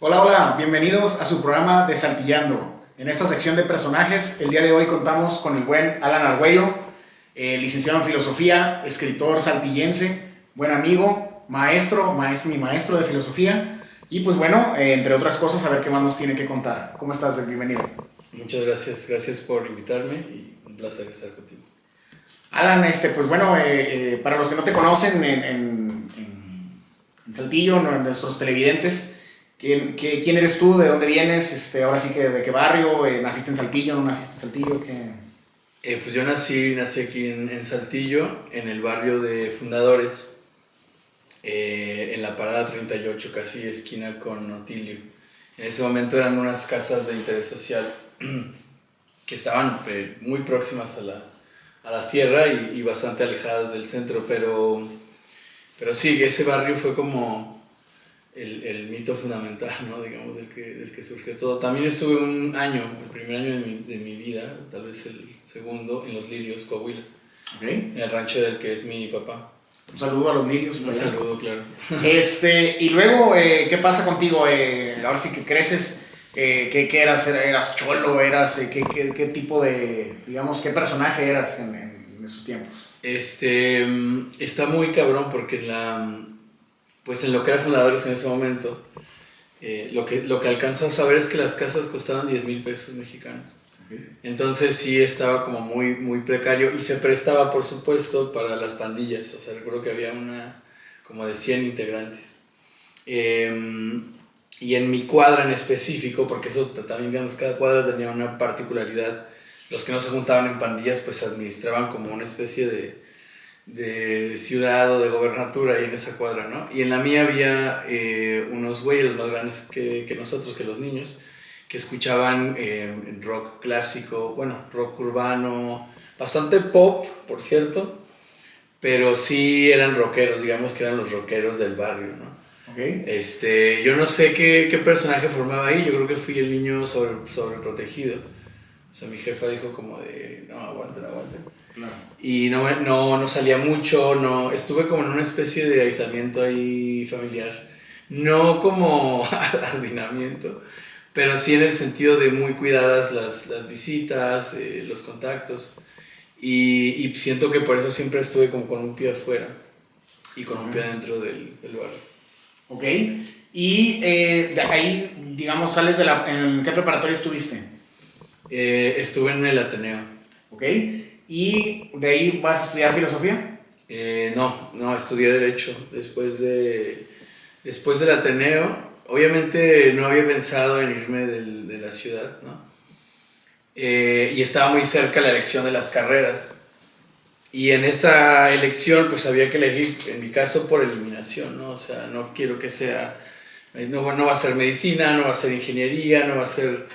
Hola, hola, bienvenidos a su programa de Saltillando. En esta sección de personajes, el día de hoy contamos con el buen Alan Argüello, licenciado en filosofía, escritor saltillense, buen amigo, mi maestro de filosofía. Y pues bueno, entre otras cosas, a ver qué más nos tiene que contar. ¿Cómo estás? Bienvenido. Muchas gracias por invitarme y un placer estar contigo. Alan, pues bueno, para los que no te conocen en Saltillo, nuestros televidentes, ¿quién eres tú? ¿De dónde vienes? Ahora sí que de qué barrio, ¿naciste en Saltillo? ¿No naciste en Saltillo? Pues yo nací aquí en Saltillo, en el barrio de Fundadores, en la parada 38, casi esquina con Otilio. En ese momento eran unas casas de interés social que estaban muy próximas a la sierra y bastante alejadas del centro, pero sí, ese barrio fue como el mito fundamental, ¿no? Digamos, del que surgió todo. También estuve un año, el primer año de mi vida, tal vez el segundo, en Los Lirios, Coahuila, Okay. en el rancho del que es mi papá. Un saludo a los lirios. Un saludo, claro. Y luego, ¿qué pasa contigo? Ahora sí que creces, ¿qué eras? ¿Eras cholo? ¿Qué tipo de, digamos, qué personaje eras en esos tiempos? Está muy cabrón porque pues en lo que era Fundadores en ese momento, lo que alcanzo a saber es que las casas costaban 10,000 pesos mexicanos. Okay. Entonces sí estaba como muy precario y se prestaba, por supuesto, para las pandillas. O sea, recuerdo que había como de 100 integrantes. Y en mi cuadra en específico, porque eso también, digamos, cada cuadra tenía una particularidad. Los que no se juntaban en pandillas, pues administraban como una especie de ciudad o de gobernatura ahí en esa cuadra, ¿no? Y en la mía había unos güeyes más grandes que nosotros, que los niños, que escuchaban rock clásico, bueno, rock urbano, bastante pop, por cierto, pero sí eran rockeros, digamos que eran los rockeros del barrio, ¿no? Okay. Yo no sé qué personaje formaba ahí, yo creo que fui el niño sobreprotegido. O sea, mi jefa dijo como de, no, aguanten. Claro. Y no salía mucho, estuve como en una especie de aislamiento ahí familiar. No como hacinamiento, pero sí en el sentido de muy cuidadas las visitas, los contactos. Y siento que por eso siempre estuve como con un pie afuera y con un pie adentro del barrio. Ok. Y de ahí, digamos, sales ¿en qué preparatoria estuviste? Estuve en el Ateneo. Ok. ¿Y de ahí vas a estudiar filosofía? No, estudié Derecho después del Ateneo. Obviamente no había pensado en irme de la ciudad, ¿no? Y estaba muy cerca la elección de las carreras. Y en esa elección pues había que elegir, en mi caso, por eliminación, ¿no? O sea, no quiero que sea, no va a ser medicina, no va a ser ingeniería, no va a ser...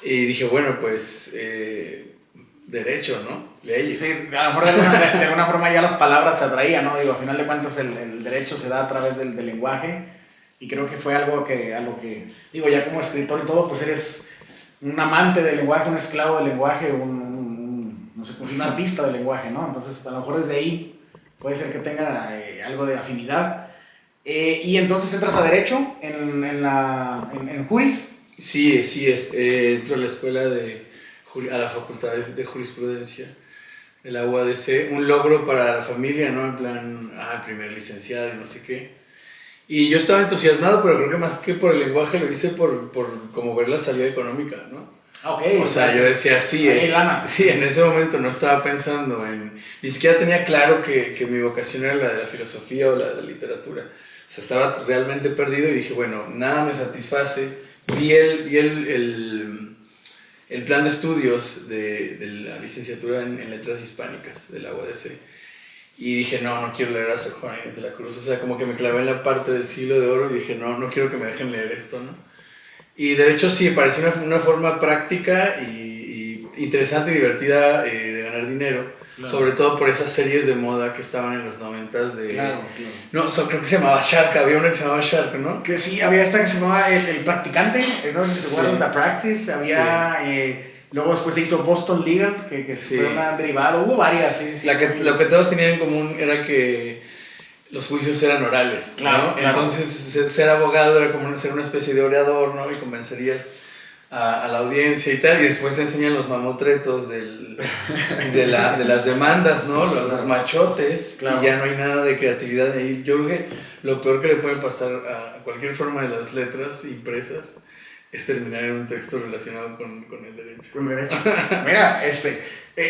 Y dije, bueno, pues derecho, ¿no? Leyes. Sí, a lo mejor de alguna forma ya las palabras te atraían, ¿no? Digo, al final de cuentas el derecho se da a través del lenguaje y creo que fue algo a lo que, digo, ya como escritor y todo, pues eres un amante del lenguaje, un esclavo del lenguaje, no sé, un artista del lenguaje, ¿no? Entonces, a lo mejor desde ahí puede ser que tenga algo de afinidad. Y entonces entras a Derecho en Juris. Sí, entro a la escuela a la facultad de jurisprudencia de la UADC, un logro para la familia, ¿no? En plan, el primer licenciado y no sé qué. Y yo estaba entusiasmado, pero creo que más que por el lenguaje lo hice por como ver la salida económica, ¿no? Ok. O sea, yo decía, sí, en ese momento no estaba pensando ni siquiera tenía claro que mi vocación era la de la filosofía o la de la literatura. O sea, estaba realmente perdido y dije, bueno, nada me satisface. Vi el plan de estudios de la licenciatura en Letras Hispánicas de la UADC. Y dije, no quiero leer a Sor Juana Inés de la Cruz. O sea, como que me clavé en la parte del siglo de oro y dije, no quiero que me dejen leer esto, ¿no? Y de hecho sí, pareció una forma práctica y interesante y divertida de ganar dinero. Claro. Sobre todo por esas series de moda que estaban en los 90s de... Claro. No, creo que se llamaba Shark, había una que se llamaba Shark, ¿no? Que sí, había esta que se llamaba El Practicante, no sé si te acuerdas, The Practice, había... Sí. Luego después se hizo Boston Legal, que sí. Fue una derivada, hubo varias, sí. Lo que todos tenían en común era que los juicios eran orales, claro, ¿no? claro. Entonces ser abogado era como ser una especie de orador, ¿no? Y convencerías a la audiencia y tal, y después te enseñan los mamotretos de las demandas, ¿no? Los machotes, claro. Y ya no hay nada de creatividad ahí. Yo creo que lo peor que le puede pasar a cualquier forma de las letras impresas es terminar en un texto relacionado con el derecho. Con el derecho. Mira,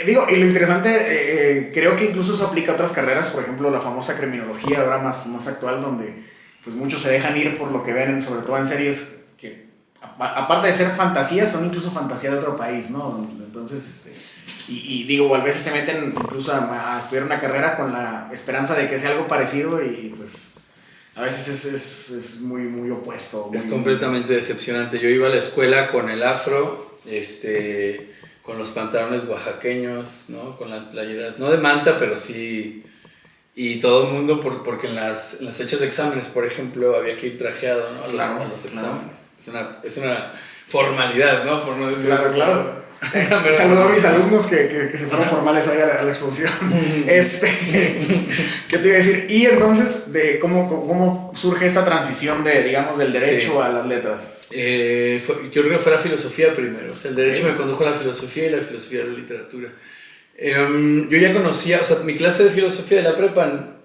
digo, y lo interesante, creo que incluso eso aplica a otras carreras, por ejemplo, la famosa criminología, ahora más actual, donde pues muchos se dejan ir por lo que ven, sobre todo en series que, aparte de ser fantasías, son incluso fantasía de otro país, ¿no? Entonces, y digo, a veces se meten incluso a estudiar una carrera con la esperanza de que sea algo parecido y pues a veces es muy, muy opuesto. Es completamente decepcionante. Yo iba a la escuela con el afro, con los pantalones oaxaqueños, ¿no? Con las playeras, no de manta, pero sí. Y todo el mundo, porque en las fechas de exámenes, por ejemplo, había que ir trajeado, ¿no? A los exámenes. Claro. Es una formalidad, ¿no? Por no decir. Claro. Saludo a mis alumnos que se fueron formales hoy a la exposición. ¿Qué te iba a decir? Y entonces, ¿cómo surge esta transición digamos, del derecho a las letras? Yo creo que fue la filosofía primero. O sea, el derecho me condujo a la filosofía y la filosofía a la literatura. Yo ya conocía, o sea, mi clase de filosofía de la prepa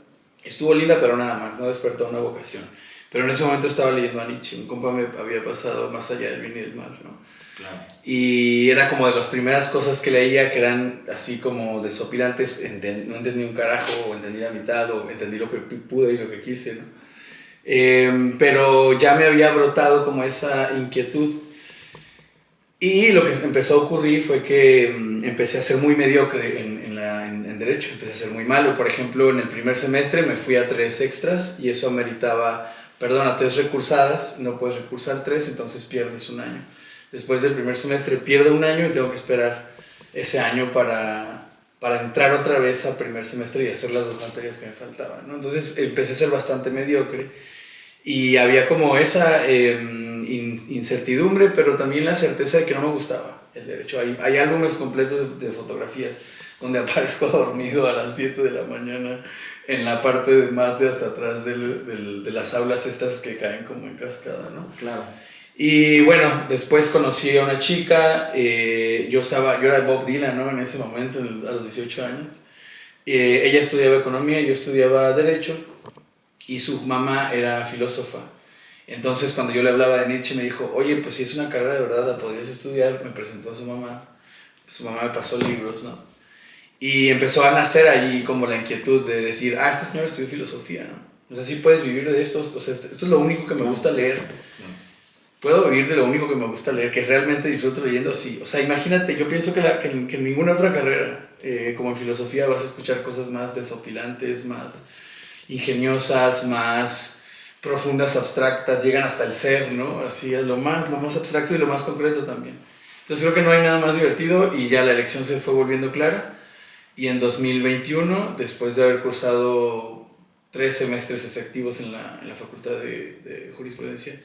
estuvo linda, pero nada más, no despertó una vocación. Pero en ese momento estaba leyendo a Nietzsche. Un compa me había pasado Más allá del bien y del mal, ¿no? Claro. Y era como de las primeras cosas que leía que eran así como desopilantes. No entendí un carajo, o entendí la mitad, o entendí lo que pude y lo que quise, ¿no? Pero ya me había brotado como esa inquietud. Y lo que empezó a ocurrir fue que empecé a ser muy mediocre en derecho, empecé a ser muy malo. Por ejemplo, en el primer semestre me fui a 3 extras y eso ameritaba, a 3 recursadas, no puedes recursar 3, entonces pierdes un año. Después del primer semestre pierdo un año y tengo que esperar ese año para entrar otra vez al primer semestre y hacer las 2 materias que me faltaban, ¿no? Entonces empecé a ser bastante mediocre y había como esa incertidumbre, pero también la certeza de que no me gustaba el derecho. Hay álbumes completos de fotografías donde aparezco dormido a las 7 de la mañana en la parte más de hasta atrás de las aulas estas que caen como en cascada, ¿no? Claro. Y bueno, después conocí a una chica, yo era Bob Dylan, ¿no? En ese momento, a los 18 años. Ella estudiaba economía, yo estudiaba derecho y su mamá era filósofa. Entonces cuando yo le hablaba de Nietzsche me dijo, oye, pues si es una carrera de verdad la podrías estudiar. Me presentó a su mamá me pasó libros, ¿no? Y empezó a nacer allí como la inquietud de decir, esta señora estudió filosofía, ¿no? O sea, sí puedes vivir de esto, o sea, esto es lo único que me gusta leer. Puedo vivir de lo único que me gusta leer, que realmente disfruto leyendo, sí. O sea, imagínate, yo pienso que en ninguna otra carrera, como en filosofía, vas a escuchar cosas más desopilantes, más ingeniosas, más profundas, abstractas, llegan hasta el ser, ¿no? Así es lo más abstracto y lo más concreto también. Entonces creo que no hay nada más divertido y ya la elección se fue volviendo clara. Y en 2021, después de haber cursado 3 semestres efectivos en la Facultad de Jurisprudencia,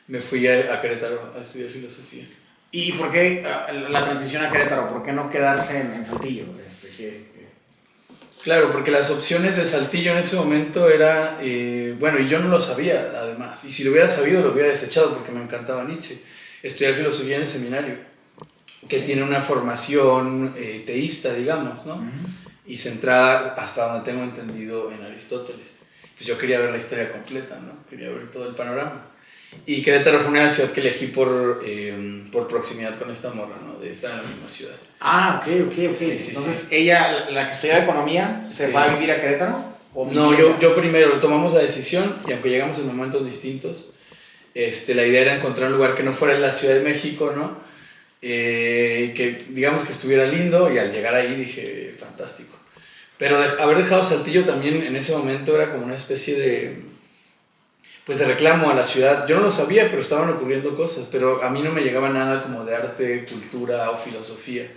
me fui a Querétaro a estudiar filosofía. ¿Y por qué la transición a Querétaro? ¿Por qué no quedarse en Saltillo? Claro, porque las opciones de Saltillo en ese momento era, bueno, y yo no lo sabía además, y si lo hubiera sabido lo hubiera desechado porque me encantaba Nietzsche. Estudiar filosofía en el seminario, que tiene una formación teísta, digamos, ¿no? Uh-huh. Y centrada, hasta donde tengo entendido, en Aristóteles. Pues yo quería ver la historia completa, ¿no? Quería ver todo el panorama. Y Querétaro fue una ciudad que elegí por proximidad con esta morra, ¿no? De estar en la misma ciudad. Ok. Sí, entonces, ella, la que estudiaba economía, ¿se va a vivir a Querétaro? No, yo primero tomamos la decisión y aunque llegamos en momentos distintos, la idea era encontrar un lugar que no fuera en la Ciudad de México, ¿no? Que digamos que estuviera lindo y al llegar ahí dije, fantástico. Pero haber dejado Saltillo también en ese momento era como una especie de reclamo a la ciudad. Yo no lo sabía, pero estaban ocurriendo cosas, pero a mí no me llegaba nada como de arte, cultura o filosofía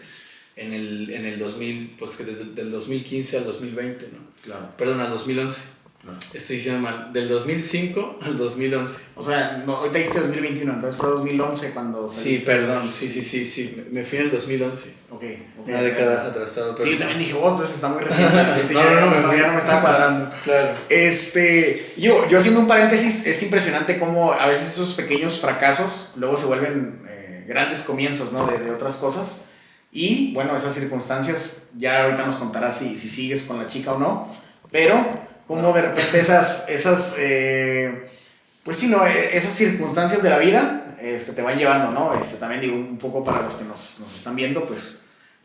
en el 2000, pues que desde el 2015 al 2020, ¿no? Claro. Perdón, al 2011. Claro. Estoy diciendo mal, del 2005 al 2011. O sea, no, ahorita dijiste 2021, entonces fue 2011 cuando Sí, saliste. perdón, sí, me fui en el 2011. Ok, ok. Una década atrasado. Sí, Pero yo también dije, oh, entonces está muy reciente. Sí, No, ya no me estaba cuadrando. Claro. Yo haciendo un paréntesis, es impresionante cómo a veces esos pequeños fracasos luego se vuelven grandes comienzos, ¿no? De otras cosas. Y bueno, esas circunstancias, ya ahorita nos contarás si sigues con la chica o no, pero como de repente pues sí, ¿no? Esas circunstancias de la vida te van llevando, ¿no? También digo, un poco para los que nos están viendo, pues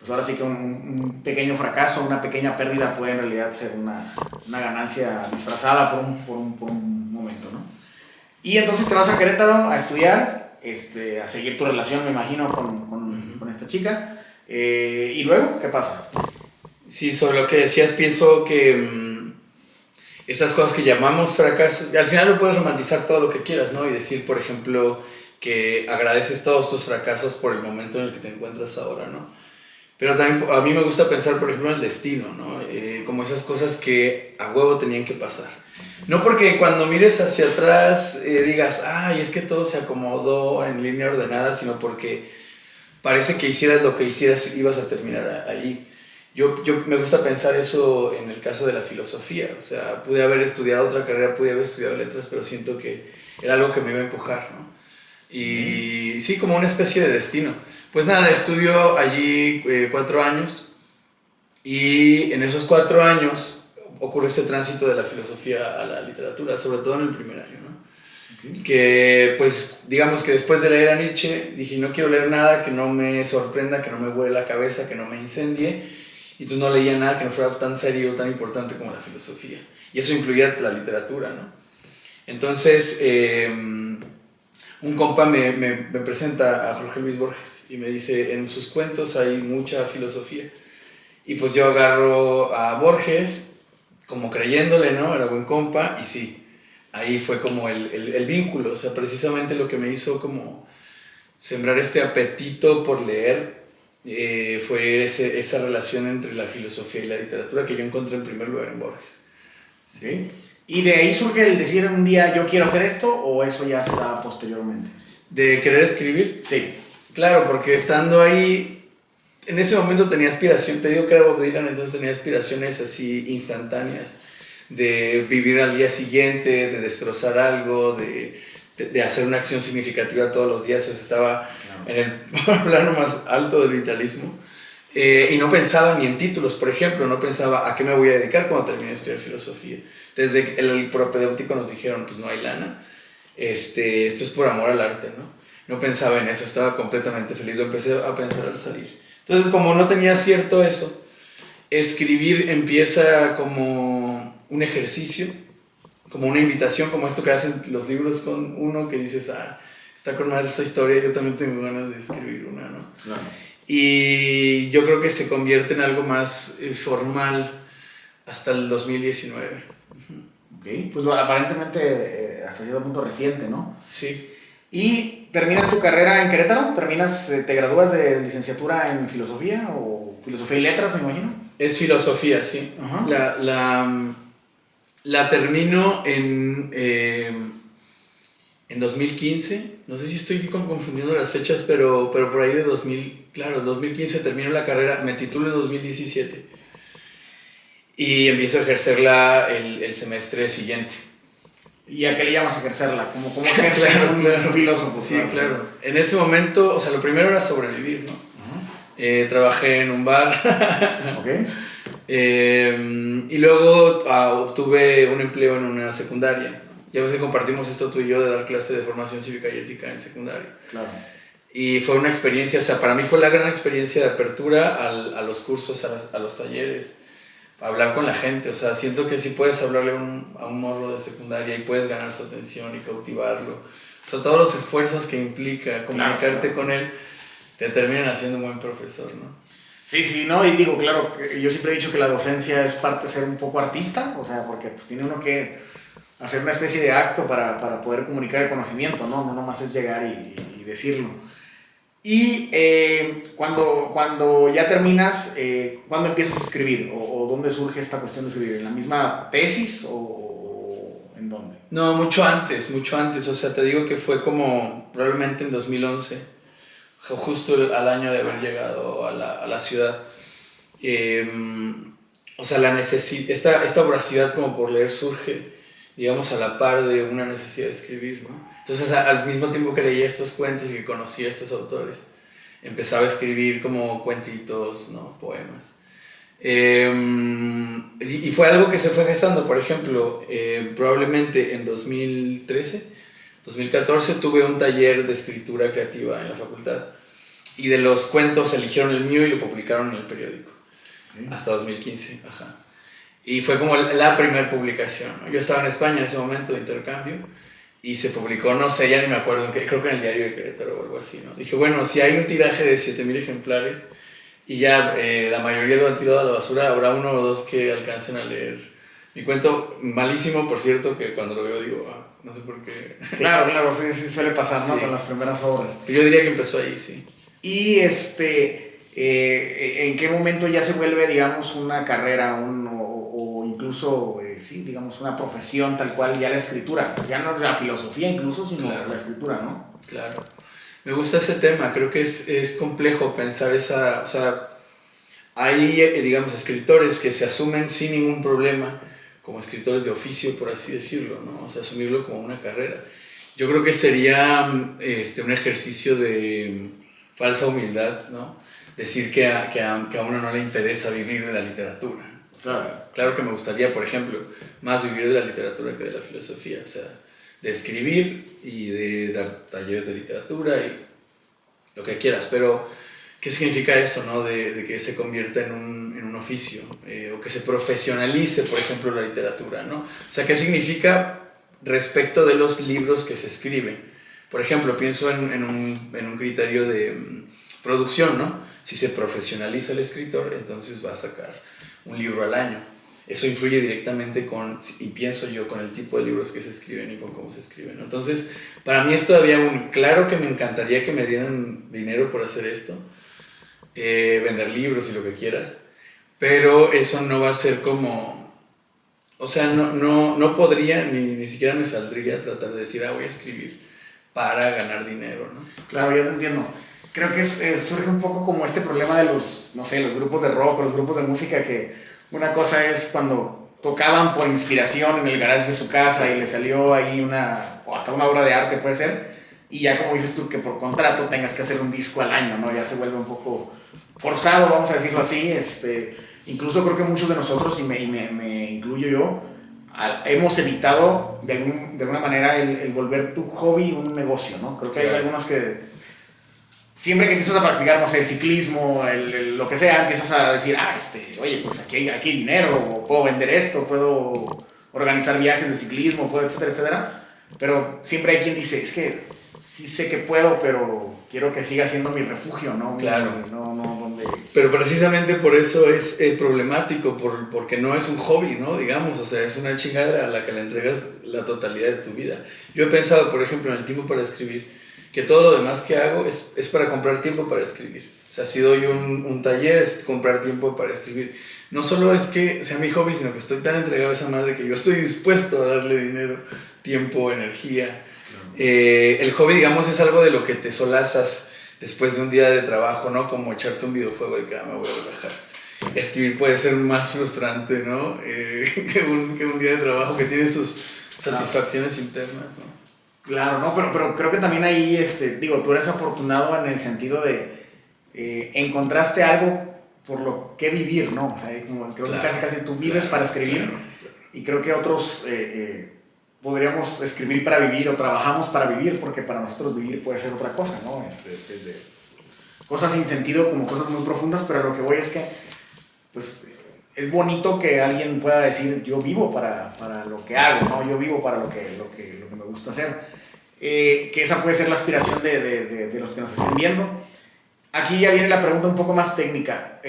ahora sí que un pequeño fracaso, una pequeña pérdida puede en realidad ser una ganancia disfrazada por un momento, ¿no? Y entonces te vas a Querétaro a estudiar, a seguir tu relación, me imagino, con esta chica. ¿Y luego qué pasa? Sí, sobre lo que decías, pienso que esas cosas que llamamos fracasos, al final lo puedes romantizar todo lo que quieras, ¿no? Y decir, por ejemplo, que agradeces todos tus fracasos por el momento en el que te encuentras ahora, ¿no? Pero también a mí me gusta pensar, por ejemplo, en el destino, ¿no? Como esas cosas que a huevo tenían que pasar. No porque cuando mires hacia atrás digas, ay, es que todo se acomodó en línea ordenada, sino porque parece que hicieras lo que hicieras, ibas a terminar ahí. Yo me gusta pensar eso en el caso de la filosofía. O sea, pude haber estudiado otra carrera, pude haber estudiado letras, pero siento que era algo que me iba a empujar, ¿no? Y sí, como una especie de destino. Pues nada, estudio allí 4 años y en esos 4 años ocurre este tránsito de la filosofía a la literatura, sobre todo en el primer año, ¿no? Okay. Que pues digamos que después de leer a Nietzsche dije, no quiero leer nada que no me sorprenda, que no me vuele la cabeza, que no me incendie. Y tú no leías nada que no fuera tan serio, tan importante como la filosofía. Y eso incluía la literatura, ¿no? Entonces, un compa me presenta a Jorge Luis Borges y me dice, en sus cuentos hay mucha filosofía. Y pues yo agarro a Borges como creyéndole, ¿no? Era buen compa y sí, ahí fue como el vínculo. O sea, precisamente lo que me hizo como sembrar este apetito por leer fue esa relación entre la filosofía y la literatura que yo encontré en primer lugar en Borges. Sí. ¿Y de ahí surge el decir un día yo quiero hacer esto o eso ya se da posteriormente? ¿De querer escribir? Sí. Claro, porque estando ahí, en ese momento tenía aspiración, te digo que era Bob Dylan, entonces tenía aspiraciones así instantáneas de vivir al día siguiente, de destrozar algo, de hacer una acción significativa todos los días. O sea, estaba en el plano más alto del vitalismo y no pensaba ni en títulos, por ejemplo, no pensaba a qué me voy a dedicar cuando termine de estudiar filosofía. Desde el propedéutico nos dijeron, pues no hay lana, esto es por amor al arte, ¿no? No pensaba en eso, estaba completamente feliz, lo empecé a pensar al salir. Entonces, como no tenía cierto eso, escribir empieza como un ejercicio, como una invitación, como esto que hacen los libros con uno, que dices, está con madre esta historia, yo también tengo ganas de escribir una, ¿no? Claro. Y yo creo que se convierte en algo más formal hasta el 2019. Ok, pues aparentemente hasta cierto punto reciente, ¿no? Sí. ¿Y terminas tu carrera en Querétaro? ¿Te gradúas de licenciatura en filosofía o filosofía y letras, me imagino? Es filosofía, sí. La termino en 2015. No sé si estoy confundiendo las fechas, pero por ahí de 2000, claro, 2015 termino la carrera, me titulo en 2017 y empiezo a ejercerla el semestre siguiente. ¿Y a qué le llamas ejercerla? ¿Cómo ejerce un filósofo? Sí, claro. En ese momento, o sea, lo primero era sobrevivir, ¿no? Trabajé en un bar. Okay. Y luego obtuve un empleo en una secundaria. Ya ves que compartimos esto tú y yo de dar clase de formación cívica y ética en secundaria. Claro. Y fue una experiencia, o sea, para mí fue la gran experiencia de apertura a los cursos, a los talleres, a hablar con la gente. O sea, siento que si puedes hablarle a un morro de secundaria y puedes ganar su atención y cautivarlo. O sea, todos los esfuerzos que implica comunicarte con él te terminan haciendo un buen profesor, ¿no? Sí, no, y digo, claro, yo siempre he dicho que la docencia es parte de ser un poco artista, o sea, porque pues tiene uno que hacer una especie de acto para poder comunicar el conocimiento, ¿no? No nomás es llegar y decirlo. Y cuando ya terminas, ¿cuándo empiezas a escribir? ¿O dónde surge esta cuestión de escribir? ¿En la misma tesis o ¿En dónde? No, mucho antes, o sea, te digo que fue como probablemente en 2011, justo al año de haber llegado a la ciudad. O sea, esta voracidad como por leer surge, digamos, a la par de una necesidad de escribir, ¿no? Entonces, al mismo tiempo que leía estos cuentos y que conocía a estos autores, empezaba a escribir como cuentitos, ¿no? Poemas. Y fue algo que se fue gestando. Por ejemplo, probablemente en 2013, 2014 tuve un taller de escritura creativa en la facultad y de los cuentos eligieron el mío y lo publicaron en el periódico. Hasta 2015, ajá. Y fue como la primera publicación, ¿no? Yo estaba en España en ese momento de intercambio y se publicó, no sé, ya ni me acuerdo, creo que en el Diario de Querétaro o algo así, ¿no? Dije, bueno, si hay un tiraje de 7,000 ejemplares y ya la mayoría lo han tirado a la basura, habrá uno o dos que alcancen a leer mi cuento. Malísimo, por cierto, que cuando lo veo digo, no sé por qué. Claro, sí suele pasar, ¿no? Sí. Con las primeras obras. Pero yo diría que empezó ahí, sí. Y ¿en qué momento ya se vuelve, digamos, una carrera o incluso, sí, digamos, una profesión tal cual ya la escritura? Ya no la filosofía incluso, sino claro, la escritura, ¿no? Claro. Me gusta ese tema, creo que es complejo pensar o sea, hay, digamos, escritores que se asumen sin ningún problema como escritores de oficio, por así decirlo, ¿no? O sea, asumirlo como una carrera. Yo creo que sería un ejercicio de falsa humildad, ¿no? Decir que a uno no le interesa vivir de la literatura. O sea, claro que me gustaría, por ejemplo, más vivir de la literatura que de la filosofía. O sea, de escribir y de dar talleres de literatura y lo que quieras. Pero, ¿qué significa eso, no? De que se convierta en un oficio o que se profesionalice, por ejemplo, la literatura, ¿no? O sea, ¿qué significa respecto de los libros que se escriben? Por ejemplo, pienso en un criterio de producción, ¿no? Si se profesionaliza el escritor, entonces va a sacar un libro al año. Eso influye directamente y pienso yo, con el tipo de libros que se escriben y con cómo se escriben. Entonces, para mí es todavía claro que me encantaría que me dieran dinero por hacer esto, vender libros y lo que quieras, pero eso no va a ser como... O sea, no podría, ni siquiera me saldría tratar de decir, voy a escribir para ganar dinero, ¿no? Claro, ya te entiendo. Creo que surge un poco como este problema de los grupos de rock o los grupos de música, que una cosa es cuando tocaban por inspiración en el garage de su casa y le salió ahí o hasta una obra de arte puede ser, y ya como dices tú, que por contrato tengas que hacer un disco al año, ¿no? Ya se vuelve un poco forzado, vamos a decirlo así. Incluso creo que muchos de nosotros, y me incluyo yo, hemos evitado de alguna manera el volver tu hobby un negocio, ¿no? Creo que hay algunos que siempre que empiezas a practicar, no sé, el ciclismo, lo que sea, empiezas a decir, oye, pues aquí hay dinero, puedo vender esto, puedo organizar viajes de ciclismo, puedo, etcétera, etcétera. Pero siempre hay quien dice, es que sí sé que puedo, pero quiero que siga siendo mi refugio, ¿no? Claro. Donde... Pero precisamente por eso es problemático, porque no es un hobby, ¿no? Digamos, o sea, es una chingadera a la que le entregas la totalidad de tu vida. Yo he pensado, por ejemplo, en el tiempo para escribir, que todo lo demás que hago es para comprar tiempo para escribir. O sea, si doy un taller, es comprar tiempo para escribir. No solo es que sea mi hobby, sino que estoy tan entregado a esa madre que yo estoy dispuesto a darle dinero, tiempo, energía. El hobby, digamos, es algo de lo que te solazas después de un día de trabajo, ¿no? Como echarte un videojuego y que me voy a relajar. Escribir puede ser más frustrante, ¿no? Que un día de trabajo que tiene sus satisfacciones internas, ¿no? Claro, no, pero creo que también ahí, tú eres afortunado en el sentido de encontraste algo por lo que vivir, ¿no? O sea, creo que casi tú vives para escribir, y creo que otros podríamos escribir para vivir o trabajamos para vivir, porque para nosotros vivir puede ser otra cosa, ¿no? Desde cosas sin sentido como cosas muy profundas, pero lo que voy es que, pues, es bonito que alguien pueda decir, yo vivo para lo que hago, ¿no? Yo vivo para lo que me gusta hacer. Que esa puede ser la aspiración de los que nos estén viendo. Aquí ya viene la pregunta un poco más técnica.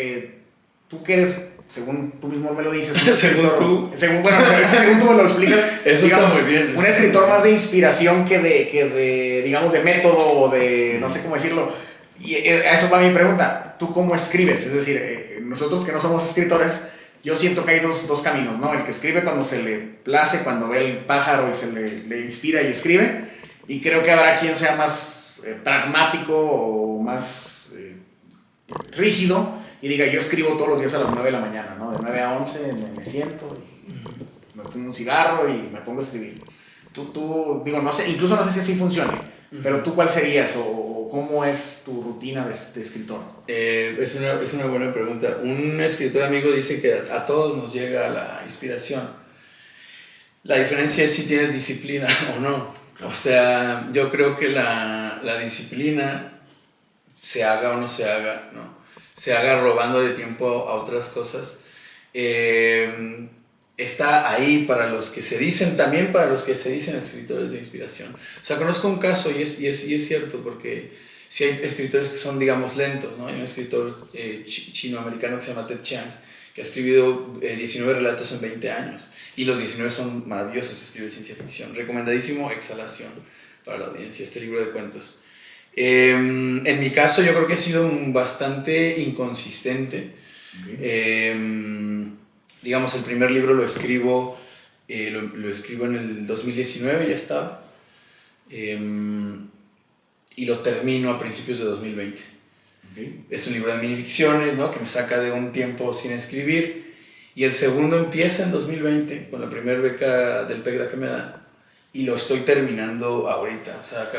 Tú que eres, según tú mismo me lo dices, un escritor, según tú me lo explicas, eso digamos, está muy bien. Un escritor más de inspiración que de digamos, de método o de, no sé cómo decirlo. Y a eso va mi pregunta. ¿Tú cómo escribes? Es decir, nosotros que no somos escritores, yo siento que hay dos caminos, ¿no? El que escribe cuando se le place, cuando ve el pájaro y se le inspira y escribe. Y creo que habrá quien sea más pragmático o más rígido y diga, yo escribo todos los días a las 9 de la mañana, ¿no? De 9 a 11 me siento, y me pongo un cigarro y me pongo a escribir. Digo, no sé, incluso no sé si así funcione, pero tú ¿cuál serías o cómo es tu rutina de escritor? Es una buena pregunta. Un escritor amigo dice que a todos nos llega la inspiración. La diferencia es si tienes disciplina o no. O sea, yo creo que la disciplina, se haga o no se haga, ¿no? Se haga robándole tiempo a otras cosas, está ahí para los que se dicen, también para los que se dicen escritores de inspiración. O sea, conozco un caso y es cierto, porque sí hay escritores que son, digamos, lentos, ¿no? Hay un escritor chino-americano que se llama Ted Chiang, que ha escrito 19 relatos en 20 años, y los 19 son maravillosos, escribe ciencia ficción. Recomendadísimo, Exhalación, para la audiencia, este libro de cuentos. En mi caso yo creo que he sido bastante inconsistente. Digamos, el primer libro lo escribo en el 2019, ya estaba, y lo termino a principios de 2020. Es un libro de minificciones, ¿no? Que me saca de un tiempo sin escribir, y el segundo empieza en 2020 con la primera beca del PECDA que me da, y lo estoy terminando ahorita. O sea,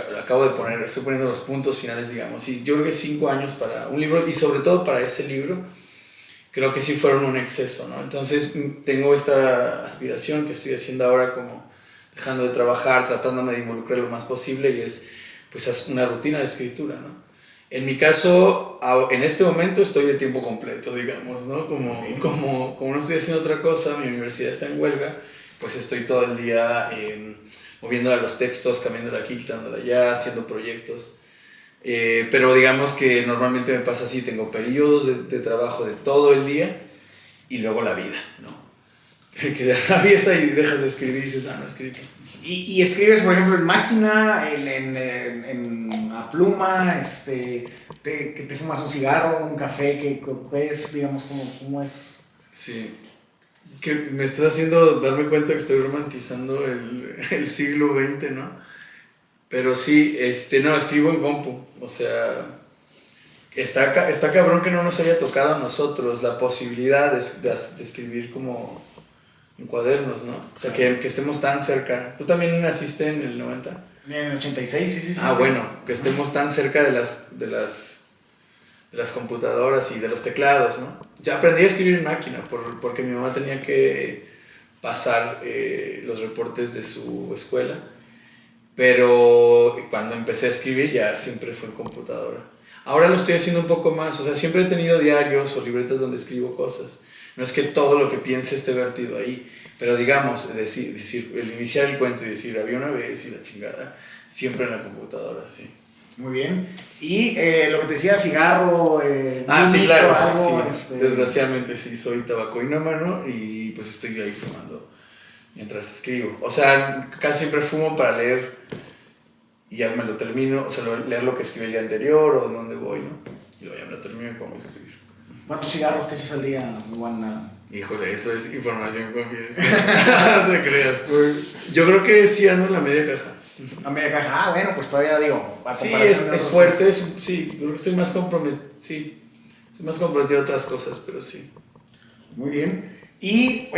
estoy poniendo los puntos finales, digamos, y yo creo que 5 años para un libro, y sobre todo para ese libro, creo que sí fueron un exceso, ¿no? Entonces tengo esta aspiración que estoy haciendo ahora, como dejando de trabajar, tratándome de involucrar lo más posible, y es pues una rutina de escritura, ¿no? En mi caso, en este momento estoy de tiempo completo, digamos, ¿no? Como no estoy haciendo otra cosa, mi universidad está en huelga, pues estoy todo el día moviéndole a los textos, cambiándola aquí, quitándola allá, haciendo proyectos. Pero digamos que normalmente me pasa así, tengo periodos de trabajo de todo el día y luego la vida, ¿no? Que atraviesa y dejas de escribir y dices, no he escrito. ¿Y escribes, por ejemplo, en máquina, a pluma, que te fumas un cigarro, un café, que es, digamos, cómo es? Sí, que me estás haciendo darme cuenta que estoy romantizando el siglo XX, ¿no? Pero sí, no, escribo en compu, o sea, está cabrón que no nos haya tocado a nosotros la posibilidad de escribir como en cuadernos, ¿no? O sea, que estemos tan cerca. ¿Tú también naciste en el 90? En el 86, sí. Ah, bueno, que estemos tan cerca de las computadoras y de los teclados, ¿no? Ya aprendí a escribir en máquina porque mi mamá tenía que pasar los reportes de su escuela, pero cuando empecé a escribir ya siempre fue en computadora. Ahora lo estoy haciendo un poco más, o sea, siempre he tenido diarios o libretas donde escribo cosas. No es que todo lo que piense esté vertido ahí, pero digamos, decir, el iniciar el cuento y decir, había una vez y la chingada, siempre en la computadora, sí. Muy bien. Y lo que te decía, cigarro, sí, claro, algo, sí. Desgraciadamente sí, soy tabacoinómano y pues estoy ahí fumando mientras escribo. O sea, casi siempre fumo para leer y ya me lo termino, o sea, leer lo que escribí el día anterior o en dónde voy, ¿no? Y luego ya me lo termino y pongo a escribir. ¿Cuántos cigarros te echas al día, Juan? Híjole, eso es información confidencial. No te creas. Yo creo que sí ando en la media caja. A media caja, bueno, pues todavía digo. Sí, es fuerte, sí, creo que estoy más comprometido a otras cosas, pero sí. Muy bien. Y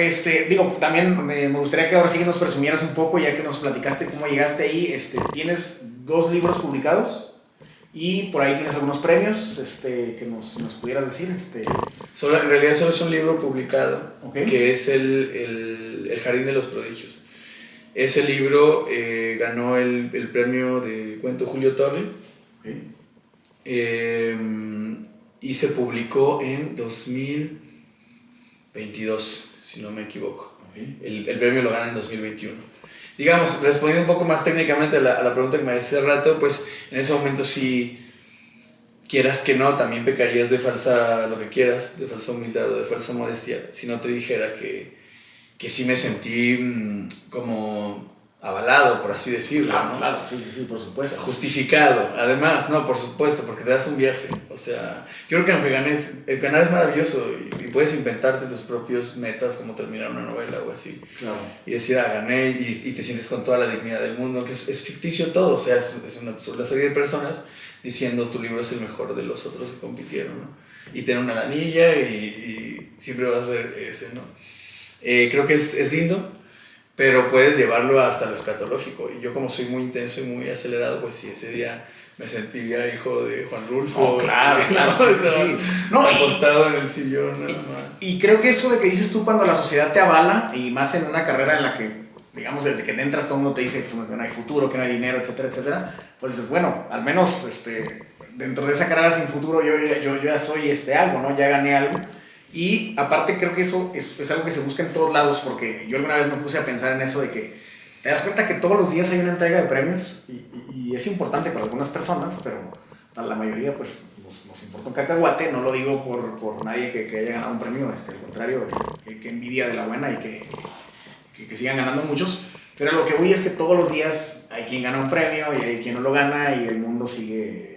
digo, también me gustaría que ahora sí que nos presumieras un poco, ya que nos platicaste cómo llegaste ahí. Tienes 2 libros publicados y por ahí tienes algunos premios que nos pudieras decir. En realidad solo es un libro publicado, okay, que es el Jardín de los Prodigios. Ese libro ganó el premio de cuento Julio Torri. Okay. Y se publicó en 2022, si no me equivoco. Okay. El premio lo gana en 2021. Digamos, respondiendo un poco más técnicamente a la pregunta que me hacía hace rato, pues en ese momento si quieras que no, también pecarías de falsa, lo que quieras, de falsa humildad o de falsa modestia, si no te dijera que sí me sentí como avalado, por así decirlo, claro, ¿no? claro, sí, por supuesto. Justificado, además, no, por supuesto, porque te das un viaje. O sea, yo creo que aunque ganar es maravilloso y puedes inventarte tus propios metas, como terminar una novela o así. Claro. Y decir, gané y te sientes con toda la dignidad del mundo, que es ficticio todo, o sea, es una absurda serie de personas diciendo tu libro es el mejor de los otros que compitieron, ¿no? Y tener una lanilla y siempre vas a ser ese, ¿no? Creo que es lindo. Pero puedes llevarlo hasta lo escatológico. Y yo, como soy muy intenso y muy acelerado, pues sí, ese día me sentía hijo de Juan Rulfo. Oh, claro, sí. No, acostado en el sillón, nada más. Y creo que eso de que dices tú, cuando la sociedad te avala, y más en una carrera en la que, digamos, desde que te entras todo el mundo te dice que no hay futuro, que no hay dinero, etcétera, etcétera, pues dices, bueno, al menos dentro de esa carrera sin futuro yo ya soy algo, ¿no? Ya gané algo. Y aparte creo que eso es algo que se busca en todos lados, porque yo alguna vez me puse a pensar en eso de que te das cuenta que todos los días hay una entrega de premios y es importante para algunas personas, pero para la mayoría pues nos importa un cacahuate. No lo digo por nadie que haya ganado un premio, al contrario, que envidia de la buena y que sigan ganando muchos. Pero lo que voy es que todos los días hay quien gana un premio y hay quien no lo gana y el mundo sigue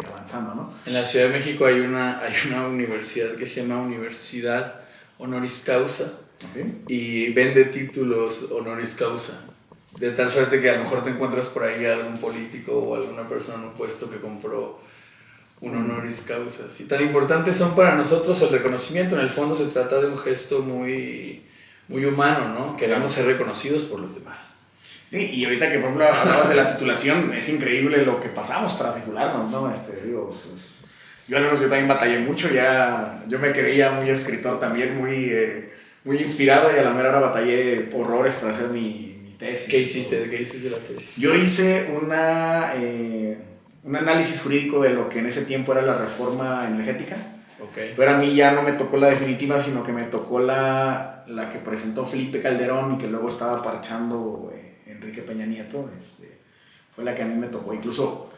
avanzando, ¿no? En la Ciudad de México hay una universidad que se llama Universidad Honoris Causa. Okay. Y vende títulos honoris causa. De tal suerte que a lo mejor te encuentras por ahí algún político o alguna persona en un puesto que compró un honoris causa. Y tan importantes son para nosotros el reconocimiento. En el fondo se trata de un gesto muy, muy humano, ¿no? Queremos ser reconocidos por los demás. Y ahorita que por ejemplo hablabas de la titulación, es increíble lo que pasamos para titularnos, ¿no? Yo al menos yo también batallé mucho, yo me creía muy escritor también, muy inspirado, y a la mera hora batallé horrores para hacer mi tesis. ¿Qué hiciste de la tesis? Yo hice un análisis jurídico de lo que en ese tiempo era la reforma energética. Okay. Pero a mí ya no me tocó la definitiva, sino que me tocó la que presentó Felipe Calderón y que luego estaba parchando Enrique Peña Nieto. Fue la que a mí me tocó. Incluso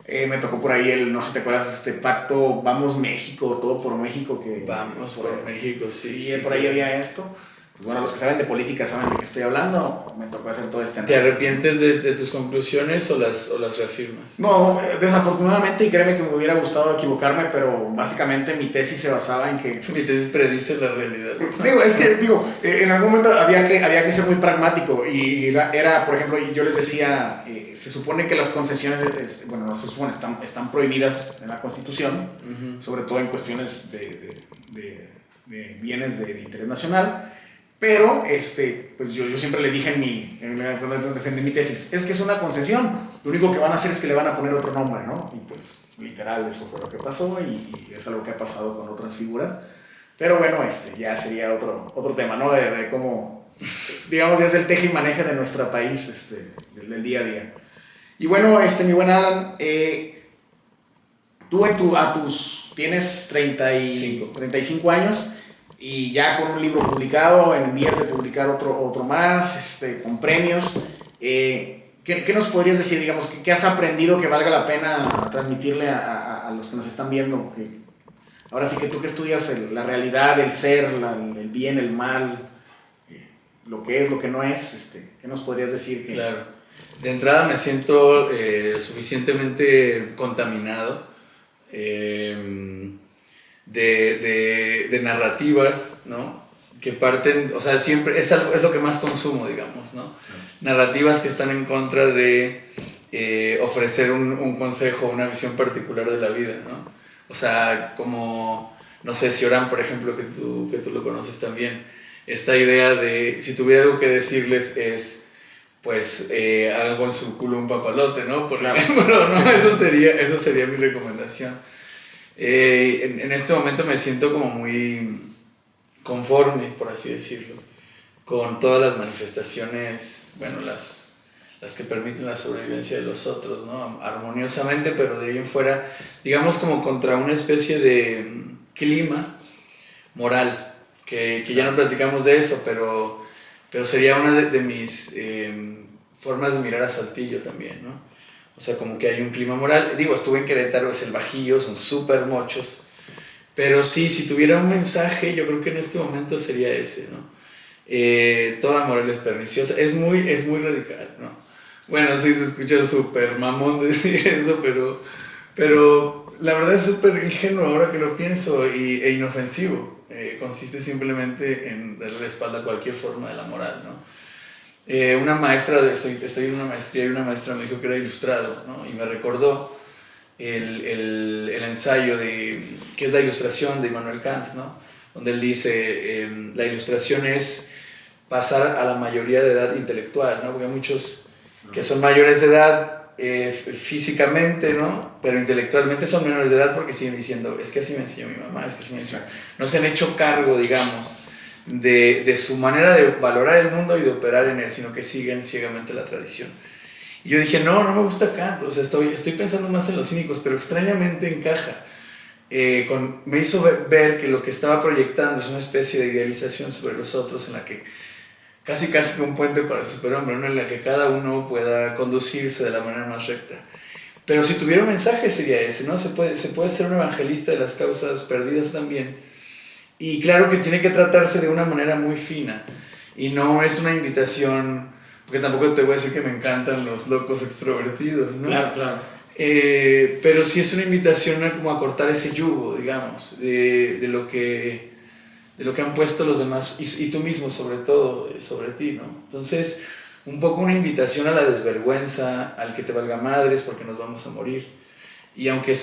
me tocó por ahí no sé si te acuerdas, pacto Vamos México, todo por México. Vamos por México, sí. Por ahí había esto. Pues bueno, los que saben de política saben de qué estoy hablando. Me tocó hacer todo este análisis. ¿Te arrepientes de tus conclusiones o las reafirmas? No, desafortunadamente, y créeme que me hubiera gustado equivocarme, pero básicamente mi tesis se basaba en que... Mi tesis predice la realidad. En algún momento había que ser muy pragmático, y era, por ejemplo, yo les decía, se supone que las concesiones, no se supone, están prohibidas en la Constitución, uh-huh, sobre todo en cuestiones de bienes de interés nacional. Pero, pues yo siempre les dije cuando defendí mi tesis, es que es una concesión, lo único que van a hacer es que le van a poner otro nombre, ¿no? Y pues, literal, eso fue lo que pasó, y es algo que ha pasado con otras figuras. Pero bueno, ya sería otro tema, ¿no? De cómo, digamos, ya es el teje y maneje de nuestro país, del día a día. Y bueno, mi buen Alan, tú tienes 35 años, y ya con un libro publicado, en vías de publicar otro más, con premios. ¿Qué nos podrías decir, digamos, qué has aprendido que valga la pena transmitirle a los que nos están viendo? Ahora sí que tú que estudias la realidad, el ser, el bien, el mal, lo que es, lo que no es, ¿qué nos podrías decir? Claro. De entrada me siento suficientemente contaminado de narrativas, ¿no? Que parten, o sea, siempre es lo que más consumo, digamos, ¿no? Narrativas que están en contra de ofrecer un consejo, una visión particular de la vida, ¿no? O sea, como, no sé, Cioran, por ejemplo, que tú lo conoces también, esta idea de, si tuviera algo que decirles es, pues, hagan con su culo un papalote, ¿no? Por ejemplo, ¿no? Eso sería mi recomendación. En este momento me siento como muy conforme, por así decirlo, con todas las manifestaciones, bueno, las que permiten la sobrevivencia de los otros, ¿no? Armoniosamente, pero de ahí en fuera, digamos, como contra una especie de clima moral, que ya no platicamos de eso, pero sería una de mis formas de mirar a Saltillo también, ¿no? O sea, como que hay un clima moral. Digo, estuve en Querétaro, es el Bajío, son súper mochos. Pero sí, si tuviera un mensaje, yo creo que en este momento sería ese, ¿no? toda moral es perniciosa. Es muy radical, ¿no? Bueno, sí se escucha súper mamón decir eso, pero la verdad es súper ingenuo ahora que lo pienso e inofensivo. Consiste simplemente en darle la espalda a cualquier forma de la moral, ¿no? Una maestra, estoy en una maestría y una maestra me dijo que era ilustrado, ¿no? Y me recordó el ensayo que es la ilustración de Immanuel Kant, ¿no? Donde él dice, la ilustración es pasar a la mayoría de edad intelectual, ¿no? Porque hay muchos que son mayores de edad físicamente, ¿no? Pero intelectualmente son menores de edad porque siguen diciendo, es que así me enseñó mi mamá, es que así me enseñó. No se han hecho cargo, digamos, de su manera de valorar el mundo y de operar en él, sino que siguen ciegamente la tradición. Y yo dije, no me gusta Kant, o sea, estoy pensando más en los cínicos, pero extrañamente encaja. Me hizo ver que lo que estaba proyectando es una especie de idealización sobre los otros en la que casi como un puente para el superhombre, ¿no? En la que cada uno pueda conducirse de la manera más recta. Pero si tuviera un mensaje sería ese, ¿no? Se puede ser un evangelista de las causas perdidas también. Y claro que tiene que tratarse de una manera muy fina. Y no es una invitación, porque tampoco te voy a decir que me encantan los locos extrovertidos, ¿no? Claro. Pero sí es una invitación a como a cortar ese yugo, digamos, de lo que han puesto los demás y tú mismo sobre todo, sobre ti, ¿no? Entonces, un poco una invitación a la desvergüenza, al que te valga madres porque nos vamos a morir. Y aunque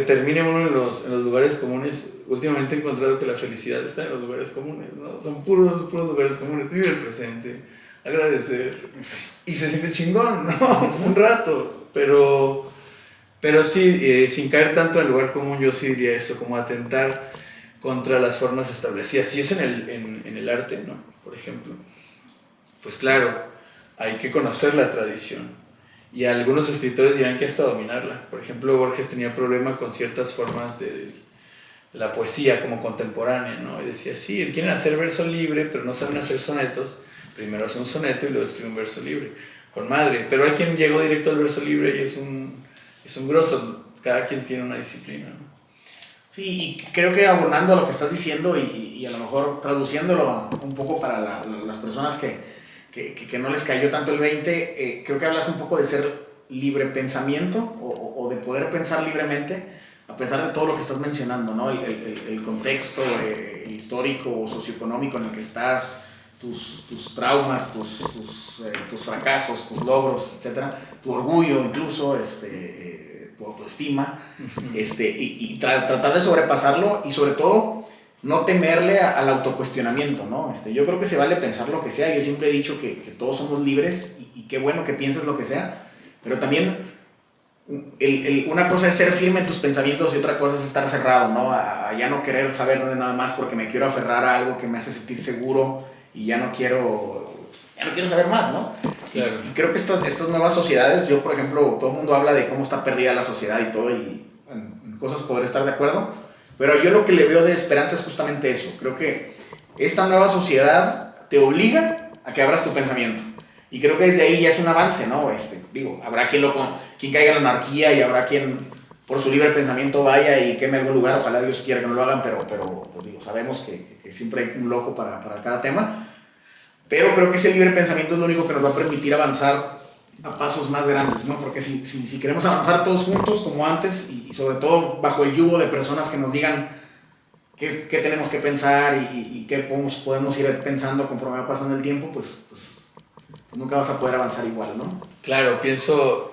termine uno en los lugares comunes, últimamente he encontrado que la felicidad está en los lugares comunes, ¿no? Son puros lugares comunes. Vive el presente, agradecer. Y se siente chingón, ¿no? Un rato, pero sí, sin caer tanto en el lugar común, yo sí diría eso, como atentar contra las formas establecidas. Si es en el arte, ¿no? Por ejemplo, pues claro, hay que conocer la tradición. Y algunos escritores dirán que hasta dominarla. Por ejemplo, Borges tenía problema con ciertas formas de la poesía como contemporánea, ¿no? Y decía, sí, quieren hacer verso libre, pero no saben hacer sonetos. Primero hace un soneto y luego escribe un verso libre. Con madre. Pero hay quien llegó directo al verso libre y es un grosso. Cada quien tiene una disciplina, ¿no? Sí, y creo que abonando a lo que estás diciendo y a lo mejor traduciéndolo un poco para las personas que no les cayó tanto el 20, creo que hablas un poco de ser libre pensamiento o de poder pensar libremente a pesar de todo lo que estás mencionando, ¿no? El contexto histórico o socioeconómico en el que estás, tus traumas, tus fracasos, tus logros, etcétera, tu orgullo incluso, tu autoestima, y tratar de sobrepasarlo y sobre todo no temerle al autocuestionamiento, ¿no? Yo creo que se vale pensar lo que sea. Yo siempre he dicho que todos somos libres y qué bueno que pienses lo que sea, pero también una cosa es ser firme en tus pensamientos y otra cosa es estar cerrado, ¿no? A ya no querer saber de nada más porque me quiero aferrar a algo que me hace sentir seguro y ya no quiero saber más, ¿no? Claro. Y creo que estas nuevas sociedades, yo por ejemplo, todo el mundo habla de cómo está perdida la sociedad y todo, y en cosas podré estar de acuerdo, pero yo lo que le veo de esperanza es justamente eso. Creo que esta nueva sociedad te obliga a que abras tu pensamiento. Y creo que desde ahí ya es un avance, ¿no? Habrá quien caiga en la anarquía y habrá quien por su libre pensamiento vaya y queme algún lugar. Ojalá Dios quiera que no lo hagan, pero pues sabemos que siempre hay un loco para cada tema. Pero creo que ese libre pensamiento es lo único que nos va a permitir avanzar a pasos más grandes, ¿no? Porque si queremos avanzar todos juntos como antes y sobre todo bajo el yugo de personas que nos digan qué tenemos que pensar y qué podemos ir pensando conforme va pasando el tiempo, pues nunca vas a poder avanzar igual, ¿no? Claro, pienso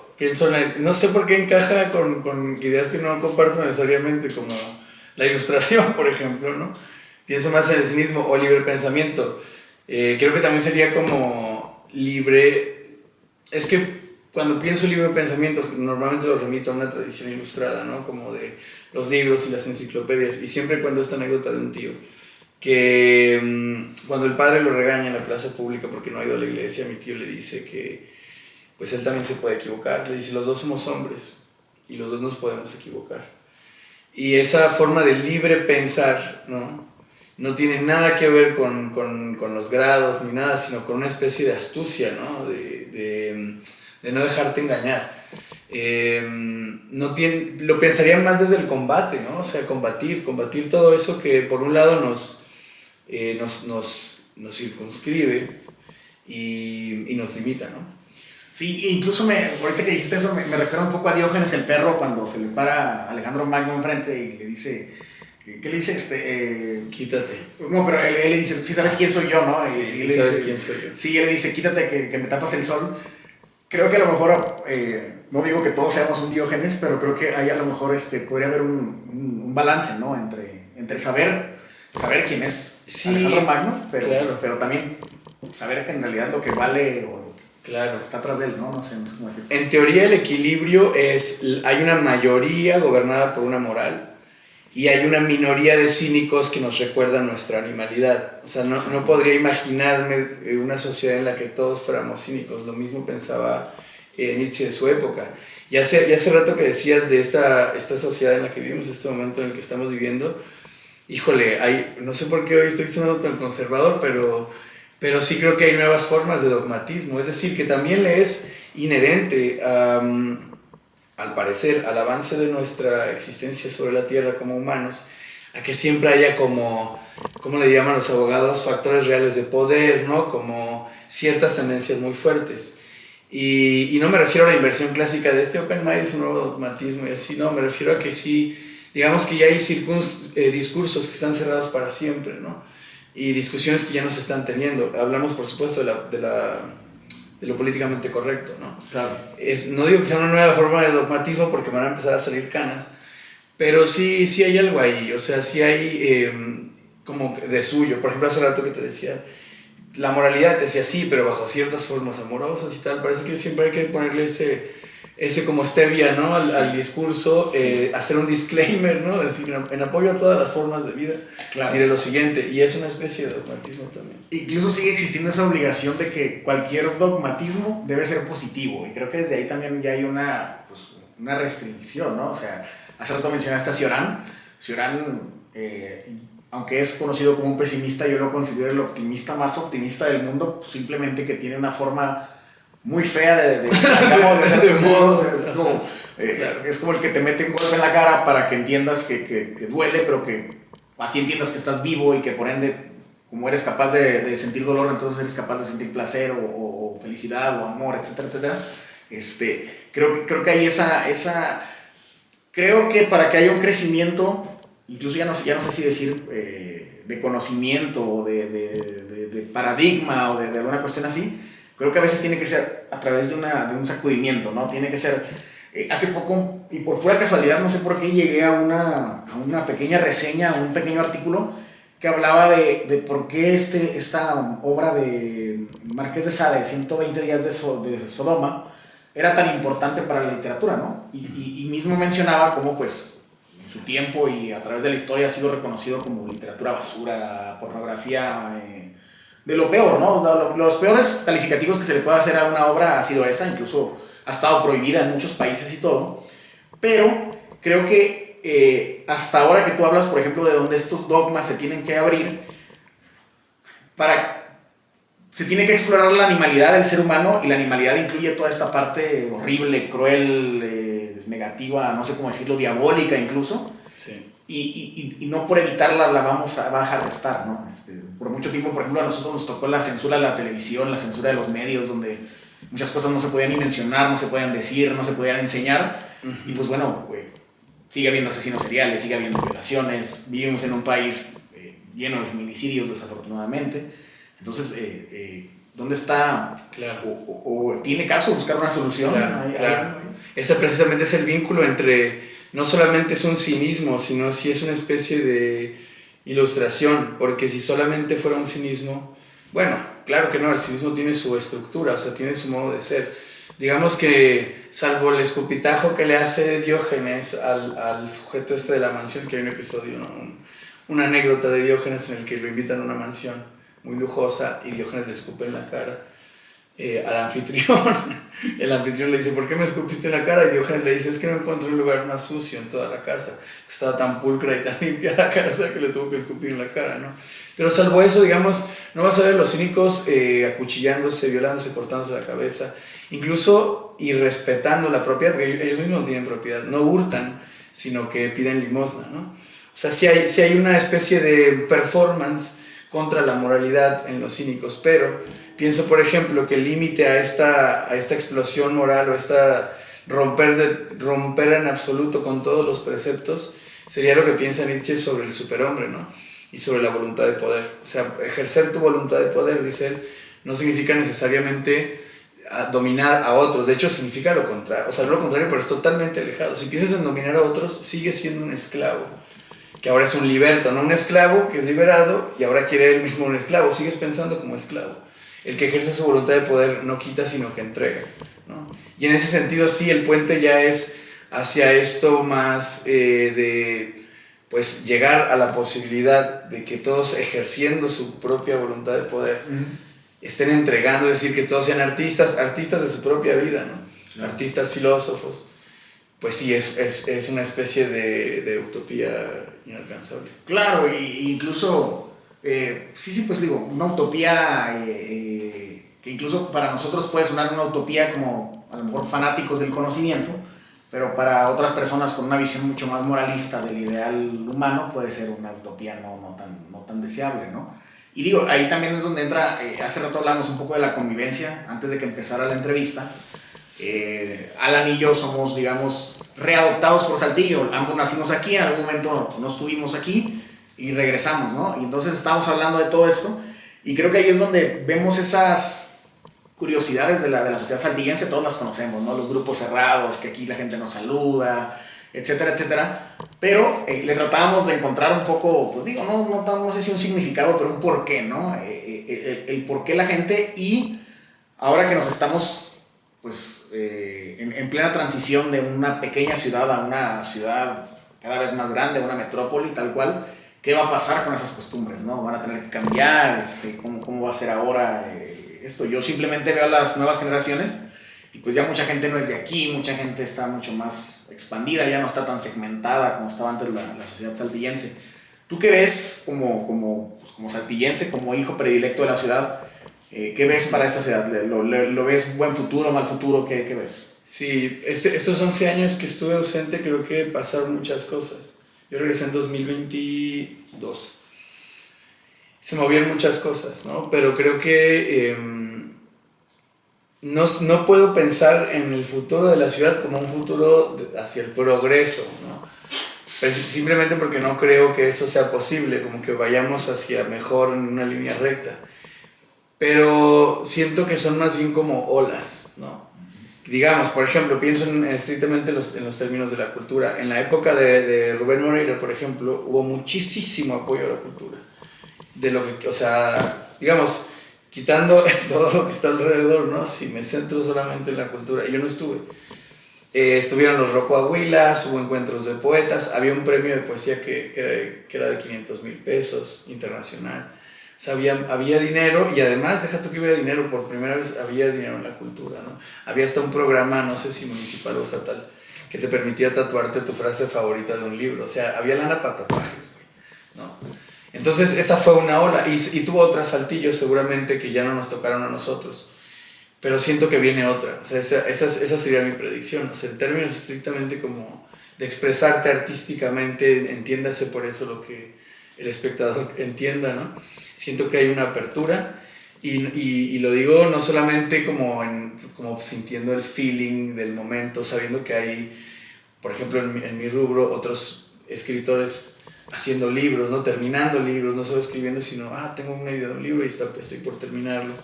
no sé por qué encaja con ideas que no comparto necesariamente, como la ilustración, por ejemplo, ¿no? Pienso más en el cinismo o libre pensamiento. Creo que también sería como libre. Es que cuando pienso libre pensamiento, normalmente lo remito a una tradición ilustrada, ¿no? Como de los libros y las enciclopedias. Y siempre cuento esta anécdota de un tío que cuando el padre lo regaña en la plaza pública porque no ha ido a la iglesia, mi tío le dice que pues él también se puede equivocar. Le dice, los dos somos hombres y los dos nos podemos equivocar. Y esa forma de libre pensar, no tiene nada que ver con los grados ni nada, sino con una especie de astucia, ¿no? De no dejarte engañar. Lo pensaría más desde el combate, ¿no? O sea, combatir todo eso que por un lado nos nos circunscribe y nos limita, ¿no? Sí, incluso ahorita que dijiste eso, me recuerda un poco a Diógenes el perro cuando se le para a Alejandro Magno enfrente y le dice, ¿qué le dice? Quítate. No, pero él le dice, sí sabes quién soy yo, ¿no? Sí, y sí le sabes dice, quién soy yo. Sí, él le dice, quítate que me tapas el sol. Creo que a lo mejor, no digo que todos seamos un Diógenes, pero creo que ahí a lo mejor podría haber un balance, ¿no? Entre saber quién es Alejandro Magno, pero también saber que en realidad lo que vale o claro, está atrás de él, ¿no? No sé cómo decirlo. En teoría el equilibrio hay una mayoría gobernada por una moral y hay una minoría de cínicos que nos recuerdan nuestra animalidad. O sea, no podría imaginarme una sociedad en la que todos fuéramos cínicos. Lo mismo pensaba Nietzsche de su época. Y hace rato que decías de esta sociedad en la que vivimos, este momento en el que estamos viviendo, híjole, no sé por qué hoy estoy sonando tan conservador, pero sí creo que hay nuevas formas de dogmatismo. Es decir, que también le es inherente, al parecer, al avance de nuestra existencia sobre la Tierra como humanos, a que siempre haya ¿cómo le llaman los abogados? Factores reales de poder, ¿no? Como ciertas tendencias muy fuertes. Y no me refiero a la inversión clásica de open mind es un nuevo dogmatismo y así, no, me refiero a que sí, digamos que ya hay discursos que están cerrados para siempre, ¿no? Y discusiones que ya no se están teniendo. Hablamos, por supuesto, de lo políticamente correcto, ¿no? Claro. No digo que sea una nueva forma de dogmatismo porque van a empezar a salir canas, pero sí hay algo ahí, o sea, sí hay como de suyo. Por ejemplo, hace rato que te decía, la moralidad te decía sí, pero bajo ciertas formas amorosas y tal. Parece que siempre hay que ponerle ese como stevia, ¿no? al discurso, hacer un disclaimer, ¿no? Decir, en apoyo a todas las formas de vida, claro, diré lo siguiente, y es una especie de dogmatismo también. Incluso sigue existiendo esa obligación de que cualquier dogmatismo debe ser positivo, y creo que desde ahí también ya hay una restricción, ¿no? O sea, hace rato mencionaste a Cioran. Aunque es conocido como un pesimista, yo lo considero el optimista más optimista del mundo, simplemente que tiene una forma muy fea de ser de modos. Es como el que te mete un golpe en la cara para que entiendas que duele, pero que así entiendas que estás vivo y que por ende, como eres capaz de sentir dolor, entonces eres capaz de sentir placer o felicidad o amor, etcétera, etcétera. Creo que hay creo que para que haya un crecimiento, incluso ya no sé si decir de conocimiento o de paradigma o de alguna cuestión así, creo que a veces tiene que ser a través de un sacudimiento, ¿no? Tiene que ser, hace poco, y por pura casualidad, no sé por qué, llegué a una pequeña reseña, a un pequeño artículo que hablaba de por qué esta obra de Marqués de Sade, 120 días de Sodoma, era tan importante para la literatura, ¿no? Y mismo mencionaba cómo, pues, en su tiempo y a través de la historia ha sido reconocido como literatura basura, pornografía, de lo peor, ¿no? Los peores calificativos que se le puede hacer a una obra ha sido esa, incluso ha estado prohibida en muchos países y todo, pero creo que hasta ahora que tú hablas, por ejemplo, de donde estos dogmas se tienen que abrir, se tiene que explorar la animalidad del ser humano, y la animalidad incluye toda esta parte horrible, cruel, negativa, no sé cómo decirlo, diabólica incluso. Sí. Y no por evitarla va a dejar de estar, ¿no? Por mucho tiempo, por ejemplo, a nosotros nos tocó la censura de la televisión, la censura de los medios, donde muchas cosas no se podían ni mencionar, no se podían decir, no se podían enseñar. Y pues bueno, sigue habiendo asesinos seriales, sigue habiendo violaciones, vivimos en un país lleno de feminicidios, desafortunadamente. Entonces, ¿dónde está? Claro. O tiene caso buscar una solución. Claro. Ese precisamente es el vínculo entre, no solamente es un cinismo, sino sí es una especie de ilustración, porque si solamente fuera un cinismo, bueno, claro que no, el cinismo tiene su estructura, o sea, tiene su modo de ser. Digamos que, salvo el escupitajo que le hace Diógenes al sujeto de la mansión, que hay un episodio, ¿no? Una anécdota de Diógenes en el que lo invitan a una mansión muy lujosa y Diógenes le escupe en la cara al anfitrión. El anfitrión le dice, ¿por qué me escupiste en la cara? Y Diógenes le dice, es que no encuentro un lugar más sucio en toda la casa. Estaba tan pulcra y tan limpia la casa que le tuvo que escupir en la cara, ¿no? Pero salvo eso, digamos, no vas a ver los cínicos acuchillándose, violándose, cortándose la cabeza, incluso irrespetando la propiedad, porque ellos mismos no tienen propiedad, no hurtan, sino que piden limosna, ¿no? O sea, sí hay una especie de performance contra la moralidad en los cínicos, pero pienso, por ejemplo, que el límite a esta explosión moral o esta romper en absoluto con todos los preceptos sería lo que piensa Nietzsche sobre el superhombre, ¿no? Y sobre la voluntad de poder. O sea, ejercer tu voluntad de poder, dice él, no significa necesariamente dominar a otros. De hecho, significa lo contrario. O sea, lo contrario, pero es totalmente alejado. Si piensas en dominar a otros, sigues siendo un esclavo, que ahora es un liberto, no un esclavo que es liberado y ahora quiere él mismo un esclavo. Sigues pensando como esclavo. El que ejerce su voluntad de poder no quita, sino que entrega, ¿no? Y en ese sentido, sí, el puente ya es hacia esto más de pues llegar a la posibilidad de que todos ejerciendo su propia voluntad de poder estén entregando, es decir, que todos sean artistas de su propia vida, ¿no? Artistas, filósofos. Pues sí, es una especie de utopía inalcanzable. Claro, y incluso, sí, pues digo, una utopía que incluso para nosotros puede sonar una utopía como a lo mejor fanáticos del conocimiento, pero para otras personas con una visión mucho más moralista del ideal humano puede ser una utopía no tan deseable, ¿no? Y digo, ahí también es donde entra, hace rato hablamos un poco de la convivencia, antes de que empezara la entrevista. Alan y yo somos, digamos, readoptados por Saltillo. Ambos nacimos aquí, en algún momento no estuvimos aquí y regresamos, ¿no? Y entonces estábamos hablando de todo esto y creo que ahí es donde vemos esas curiosidades de la sociedad saltillense. Todos las conocemos, ¿no? Los grupos cerrados, que aquí la gente nos saluda, etcétera, etcétera. Pero le tratábamos de encontrar un poco, pues digo, no sé si un significado, pero un porqué, ¿no? El porqué la gente, y ahora que nos estamos pues en plena transición de una pequeña ciudad a una ciudad cada vez más grande, una metrópoli tal cual, ¿qué va a pasar con esas costumbres, no? ¿Van a tener que cambiar? ¿Cómo va a ser ahora esto? Yo simplemente veo a las nuevas generaciones y pues ya mucha gente no es de aquí, mucha gente está mucho más expandida, ya no está tan segmentada como estaba antes la sociedad saltillense. ¿Tú qué ves como saltillense, como hijo predilecto de la ciudad? ¿Qué ves para esta ciudad? ¿Lo ves buen futuro, mal futuro? ¿Qué ves? Sí, estos 11 años que estuve ausente creo que pasaron muchas cosas. Yo regresé en 2022. Se movieron muchas cosas, ¿no? Pero creo que no puedo pensar en el futuro de la ciudad como un futuro hacia el progreso, ¿no? Simplemente porque no creo que eso sea posible, como que vayamos hacia mejor en una línea recta. Pero siento que son más bien como olas, ¿no? Digamos, por ejemplo, pienso estrictamente en los términos de la cultura. En la época de Rubén Moreira, por ejemplo, hubo muchísimo apoyo a la cultura. De lo que, o sea, digamos, quitando todo lo que está alrededor, ¿no? Si me centro solamente en la cultura, y yo no estuve. Estuvieron los Rocoahuilas, hubo encuentros de poetas, había un premio de poesía que era de 500,000 pesos, internacional. O sea, había dinero, y además, deja tú que hubiera dinero, por primera vez había dinero en la cultura, ¿no? Había hasta un programa, no sé si municipal o estatal, que te permitía tatuarte tu frase favorita de un libro. O sea, había lana para tatuajes, ¿no? Entonces, esa fue una ola, y tuvo otras Saltillo seguramente que ya no nos tocaron a nosotros. Pero siento que viene otra, o sea, esa sería mi predicción. O sea, en términos estrictamente como de expresarte artísticamente, entiéndase por eso lo que el espectador entienda, ¿no? Siento que hay una apertura, y lo digo no solamente como sintiendo el feeling del momento, sabiendo que hay, por ejemplo, en mi rubro, otros escritores haciendo libros, ¿no? Terminando libros, no solo escribiendo, sino, tengo una idea de un libro y estoy por terminarlo.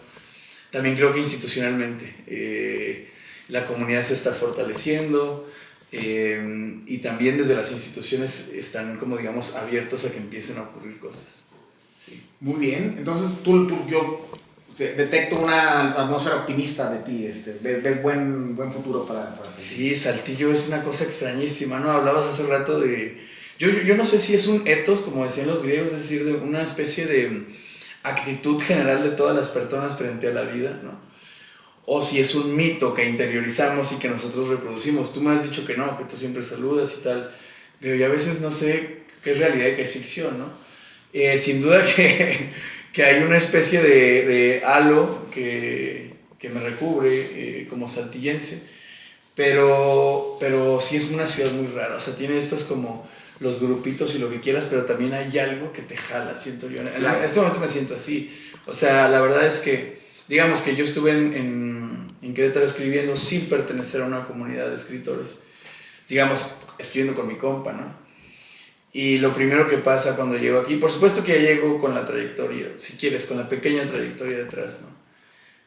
También creo que institucionalmente la comunidad se está fortaleciendo, y también desde las instituciones están, como digamos, abiertos a que empiecen a ocurrir cosas. Sí. Muy bien, entonces yo detecto una atmósfera optimista de ti, ves buen futuro para Sí, Saltillo es una cosa extrañísima, ¿no? Hablabas hace rato de... Yo no sé si es un ethos, como decían los griegos, es decir, de una especie de actitud general de todas las personas frente a la vida, ¿no? O si es un mito que interiorizamos y que nosotros reproducimos. Tú me has dicho que no, que tú siempre saludas y tal, pero yo a veces no sé qué es realidad y qué es ficción, ¿no? Sin duda que hay una especie de halo que me recubre como saltillense, pero sí es una ciudad muy rara. O sea, tiene estos como los grupitos y lo que quieras, pero también hay algo que te jala, siento yo. Claro. En este momento me siento así. O sea, la verdad es que, digamos que yo estuve en Querétaro escribiendo sin pertenecer a una comunidad de escritores. Digamos, escribiendo con mi compa, ¿no? Y lo primero que pasa cuando llego aquí, por supuesto que ya llego con la trayectoria, si quieres, con la pequeña trayectoria detrás, ¿no?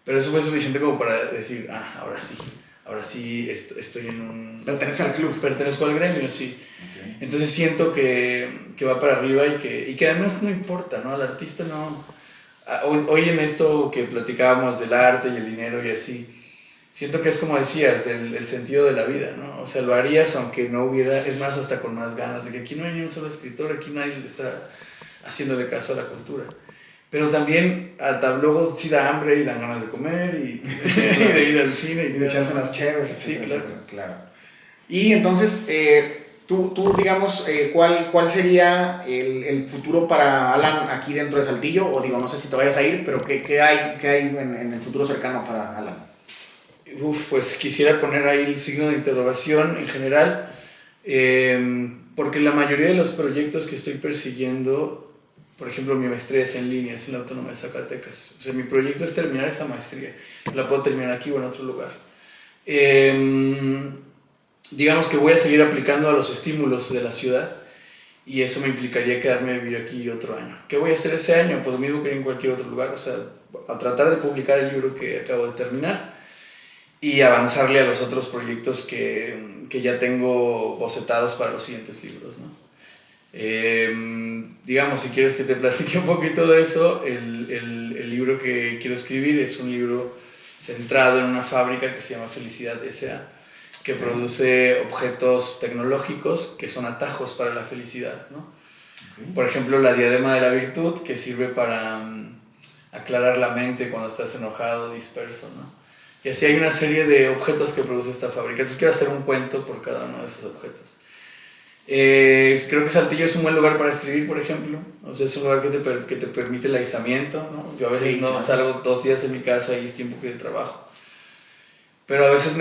Pero eso fue suficiente como para decir, ahora sí estoy en un... Pertenece al club. Pertenezco al gremio, sí. Okay. Entonces siento que va para arriba y que además no importa, ¿no? Al artista no... Hoy en esto que platicábamos del arte y el dinero y así, siento que es como decías, el sentido de la vida, ¿no? O sea, lo harías aunque no hubiera, es más, hasta con más ganas, de que aquí no hay ni un solo escritor, aquí nadie le está haciéndole caso a la cultura. Pero también luego sí da hambre y dan ganas de comer y de ir al cine. Y de echarse las chéves, sí, etcétera, claro. Y entonces, tú digamos, ¿cuál sería el futuro para Alan aquí dentro de Saltillo? O digo, no sé si te vayas a ir, pero ¿qué hay en el futuro cercano para Alan? Pues quisiera poner ahí el signo de interrogación en general, porque la mayoría de los proyectos que estoy persiguiendo, por ejemplo, mi maestría es en línea, es en la Autónoma de Zacatecas. O sea, mi proyecto es terminar esa maestría. La puedo terminar aquí o en otro lugar. Digamos que voy a seguir aplicando a los estímulos de la ciudad y eso me implicaría quedarme a vivir aquí otro año. ¿Qué voy a hacer ese año? Pues lo mismo que en cualquier otro lugar. O sea, a tratar de publicar el libro que acabo de terminar y avanzarle a los otros proyectos que ya tengo bocetados para los siguientes libros, ¿no? Digamos, si quieres que te platique un poquito de eso, el libro que quiero escribir es un libro centrado en una fábrica que se llama Felicidad S.A., que produce objetos tecnológicos que son atajos para la felicidad, ¿no? Okay. Por ejemplo, la diadema de la virtud, que sirve para aclarar la mente cuando estás enojado, disperso, ¿no? Y así hay una serie de objetos que produce esta fábrica. Entonces quiero hacer un cuento por cada uno de esos objetos. Creo que Saltillo es un buen lugar para escribir, por ejemplo. O sea, es un lugar que te permite el aislamiento, ¿no? Yo a veces salgo 2 días de mi casa y es tiempo que trabajo. Pero a veces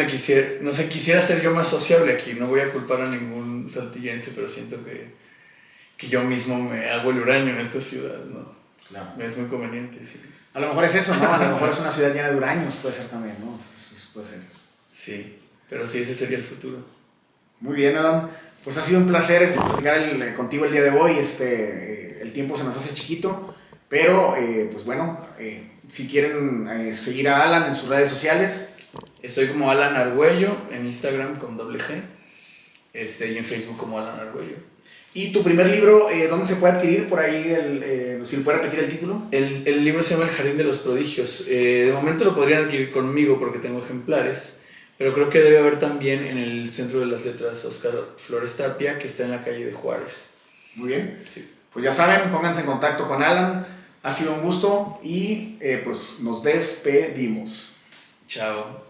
quisiera ser yo más sociable aquí. No voy a culpar a ningún saltillense, pero siento que yo mismo me hago el huraño en esta ciudad, ¿no? Claro. Me es muy conveniente, sí. A lo mejor es eso, ¿no? A lo mejor es una ciudad llena de huraños, puede ser también, ¿no? Eso puede ser. Sí, pero sí, ese sería el futuro. Muy bien, Alan. Pues ha sido un placer platicar contigo el día de hoy. El tiempo se nos hace chiquito, pero pues bueno, si quieren seguir a Alan en sus redes sociales. Estoy como Alan Argüello en Instagram con G, y en Facebook como Alan Argüello. ¿Y tu primer libro, dónde se puede adquirir? Por ahí, si me puede repetir el título. El libro se llama El Jardín de los Prodigios. De momento lo podrían adquirir conmigo porque tengo ejemplares, pero creo que debe haber también en el Centro de las Letras Óscar Flores Tapia, que está en la calle de Juárez. Muy bien. Sí. Pues ya saben, pónganse en contacto con Alan. Ha sido un gusto y pues nos despedimos. Chao.